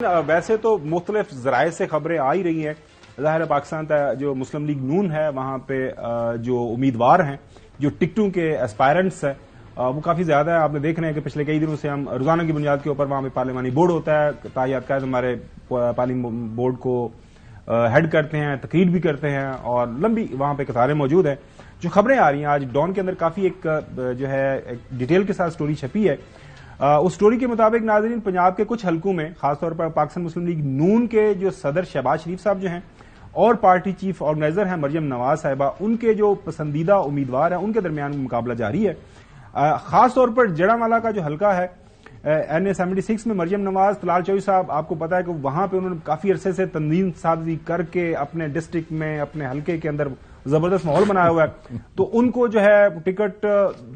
ویسے تو مختلف ذرائع سے خبریں آ ہی رہی ہیں. ظاہر پاکستان جو مسلم لیگ نون ہے وہاں پہ جو امیدوار ہیں جو ٹکٹوں کے اسپائرنٹس ہیں وہ کافی زیادہ ہے. آپ نے دیکھ رہے ہیں کہ پچھلے کئی دنوں سے ہم روزانہ کی بنیاد کے اوپر وہاں پہ پارلیمانی بورڈ ہوتا ہے, تاحیات قائد ہمارے پارلیمانی بورڈ کو ہیڈ کرتے ہیں, تقریر بھی کرتے ہیں اور لمبی وہاں پہ قطاریں موجود ہیں. جو خبریں آ رہی ہیں آج ڈان کے اندر کافی ایک جو ہے ڈیٹیل کے ساتھ سٹوری چھپی ہے. اس سٹوری کے مطابق ناظرین پنجاب کے کچھ حلقوں میں خاص طور پر پاکستان مسلم لیگ نون کے جو صدر شہباز شریف صاحب جو ہیں اور پارٹی چیف آرگنائزر ہیں مریم نواز صاحبہ, ان کے جو پسندیدہ امیدوار ہیں ان کے درمیان مقابلہ جاری ہے. خاص طور پر جڑامالہ کا جو حلقہ ہے NA-76 میں مریم نواز, طلال چوہدری صاحب آپ کو پتا ہے کہ وہاں پہ انہوں نے کافی عرصے سے تنظیم سازی کر کے اپنے ڈسٹرکٹ میں اپنے حلقے کے اندر زبردست ماحول بنایا ہوا ہے. تو ان کو جو ہے ٹکٹ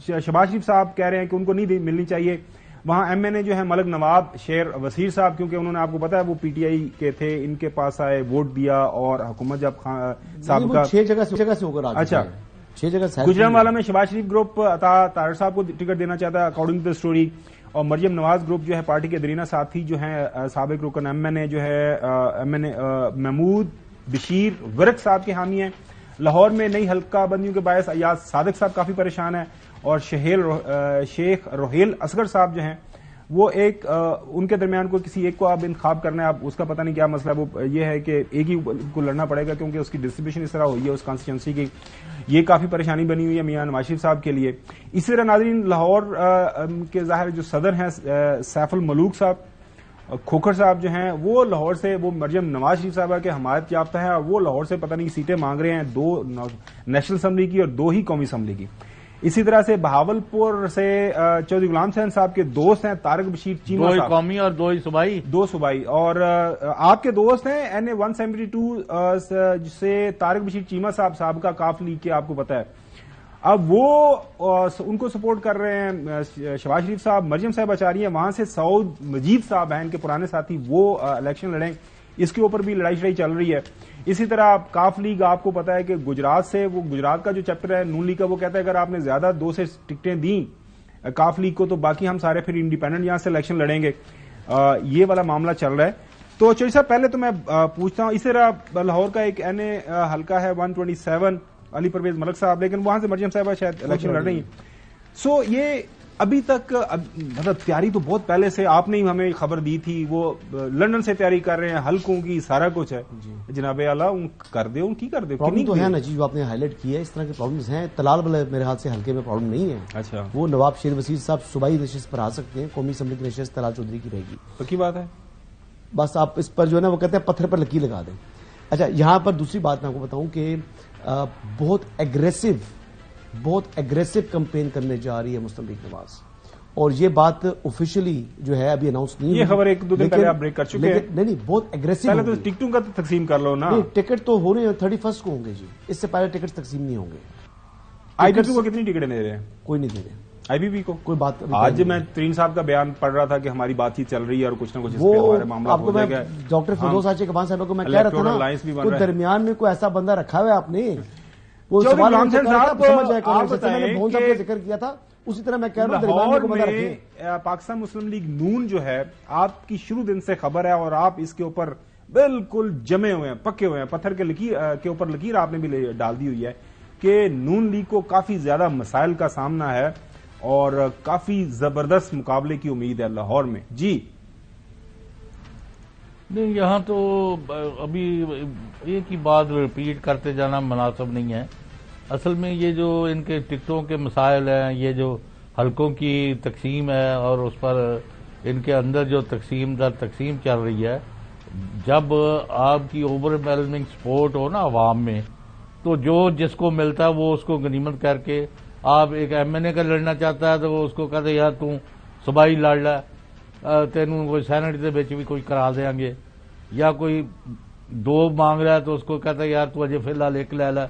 شہباز شریف صاحب کہہ رہے ہیں کہ ان کو نہیں ملنی چاہیے. وہاں MNA جو ہے ملک نواب شیر وزیر صاحب, کیونکہ انہوں نے آپ کو پتا ہے وہ PTI کے تھے, ان کے پاس آئے, ووٹ دیا اور حکومت جب صاحب کا 6 جگہ سے ہو کر اچھا 6 جگہ گجرانوالہ میں شہباز شریف گروپ عطا طاہر صاحب کو ٹکٹ دینا چاہتا ہے اکارڈنگ ٹو دا اسٹوری, اور مریم نواز گروپ جو ہے پارٹی کے درینہ ساتھی جو ہیں سابق رکن MNA جو ہے MNA محمود بشیر ورق صاحب کے حامی ہیں. لاہور میں نئی حلقہ بندیوں کے باعث ایاز صادق صاحب کافی پریشان ہیں, اور شیخ روہیل اصغر صاحب جو ہیں وہ ایک ان کے درمیان کو کسی ایک کو آپ انتخاب کرنا ہے. اب اس کا پتہ نہیں کیا مسئلہ, وہ یہ ہے کہ ایک ہی کو لڑنا پڑے گا کیونکہ اس کی ڈسٹریبیوشن اس طرح ہوئی ہے اس کانسٹیچوئنسی کی. یہ کافی پریشانی بنی ہوئی ہے میاں نواز شریف صاحب کے لیے. اسی طرح ناظرین لاہور کے ظاہر جو صدر ہیں سیف الملوک صاحب کھوکھر صاحب جو ہیں وہ لاہور سے, وہ مریم نواز شریف صاحبہ کے حمایت یافتہ ہیں اور وہ لاہور سے پتہ نہیں سیٹیں مانگ رہے ہیں, 2 نیشنل اسمبلی کی اور 2 ہی قومی اسمبلی کی. اسی طرح سے بہاولپور سے چودھری غلام حسین صاحب کے دوست ہیں طارق بشیر چیمہ صاحب, 2 قومی اور 2 صوبائی, 2 صوبائی, اور آپ کے دوست ہیں NA-172 سے طارق بشیر چیمہ صاحب سابقہ کاف لیگ کے, آپ کو پتا ہے. اب وہ ان کو سپورٹ کر رہے ہیں شہباز شریف صاحب. مریم صاحب آ رہی ہیں وہاں سے, سعود مجید صاحب ہیں ان کے پرانے ساتھی, وہ الیکشن لڑیں, اس کے اوپر بھی لڑائی شڑائی چل رہی ہے. اسی طرح کاف لیگ آپ کو پتا ہے کہ گجرات سے, وہ گجرات کا جو چیپٹر ہے نون لیگ کا, وہ کہتا ہے اگر آپ نے زیادہ 2 سے ٹکٹیں دیں کاف لیگ کو تو باقی ہم سارے پھر انڈیپینڈنٹ یہاں سے الیکشن لڑیں گے. یہ والا معاملہ چل رہا ہے. تو چوہدری صاحب پہلے تو میں پوچھتا ہوں, اسی طرح لاہور کا ایک NA حلقہ ہے 127 علی پرویز ملک صاحب, لیکن وہاں سے مریم صاحبہ شاید الیکشن لڑ رہی ہیں. سو یہ ابھی تک مطلب تیاری تو بہت پہلے سے آپ نے ہی ہمیں خبر دی تھی, وہ لندن سے تیاری کر رہے ہیں, حلقوں کی سارا کچھ ہے. جناب اعلیٰ کر دے, ان کی کر دے. پرابلم تو ہے نا جی, جو آپ نے ہائی لائٹ کیا ہے, اس طرح کے پرابلمز ہیں. طلال والے میرے ہاتھ سے حلقے میں پرابلم نہیں ہے. اچھا, وہ نواب شیر وزیر صاحب صوبائی نشست پر آ سکتے ہیں, قومی اسمبلی کی نشست طلال چودھری کی رہے گی. پکی بات ہے. بس آپ اس پر جو ہے نا وہ کہتے ہیں پتھر پر لکیر لگا دیں. اچھا, یہاں پر دوسری بات میں آپ کو بتاؤں کہ بہت ایگریسو کمپین کرنے جا رہی ہے مسلم لیگ نواز, اور یہ بات آفیشلی جو ہے ابھی اناؤنس نہیں, یہ خبر 1-2 دن پہلے آپ بریک کر چکے ہیں. نہیں, بہت ایگریسو. پہلے تو ٹکٹوں کا تقسیم کر لو نا. ٹکٹ تو ہو رہے ہیں 31 کو ہوں گے جی, اس سے پہلے ٹکٹ تقسیم نہیں ہوں گے. IBP کو کتنی ٹکٹیں دے رہے ہیں؟ کوئی نہیں دے رہے. IBP کو کوئی بات آج میں ترین صاحب کا بیان پڑھ رہا تھا کہ ہماری بات چیت چل رہی ہے اور کچھ نہ کچھ اس پہ ہمارے معاملہ ہو جائے گا. ڈاکٹر فردوس آچے کبان صاحب کو میں کہہ رہا تھا نا, کوئی درمیان میں کوئی ایسا بندہ رکھا ہوا ہے آپ نے, وہ سوال سمجھ جائے کہ میں نے بہت کا ذکر کیا تھا, اسی طرح میں کہہ رہا ہوں لاہور میں پاکستان مسلم لیگ نون جو ہے آپ کی شروع دن سے خبر ہے, اور آپ اس کے اوپر بالکل جمے ہوئے ہیں, پکے ہوئے ہیں, پتھر کے اوپر لکیر آپ نے بھی ڈال دی ہوئی ہے کہ نون لیگ کو کافی زیادہ مسائل کا سامنا ہے اور کافی زبردست مقابلے کی امید ہے لاہور میں. جی نہیں, یہاں تو ابھی ایک ہی بات ریپیٹ کرتے جانا مناسب نہیں ہے. اصل میں یہ جو ان کے ٹکٹوں کے مسائل ہیں, یہ جو حلقوں کی تقسیم ہے اور اس پر ان کے اندر جو تقسیم چل رہی ہے, جب آپ کی اوور ویلمنگ سپورٹ ہو نا عوام میں, تو جو جس کو ملتا ہے وہ اس کو غنیمت کر کے, آپ ایک MNA کا لڑنا چاہتا ہے تو وہ اس کو کہتے یار تم صوبائی لڑ لے, تینوں کوئی سینٹ دے بچ بھی کوئی کرا دیں گے, یا کوئی 2 مانگ رہا ہے تو اس کو کہتا ہے یار تو اجے فی الحال 1 لے لے.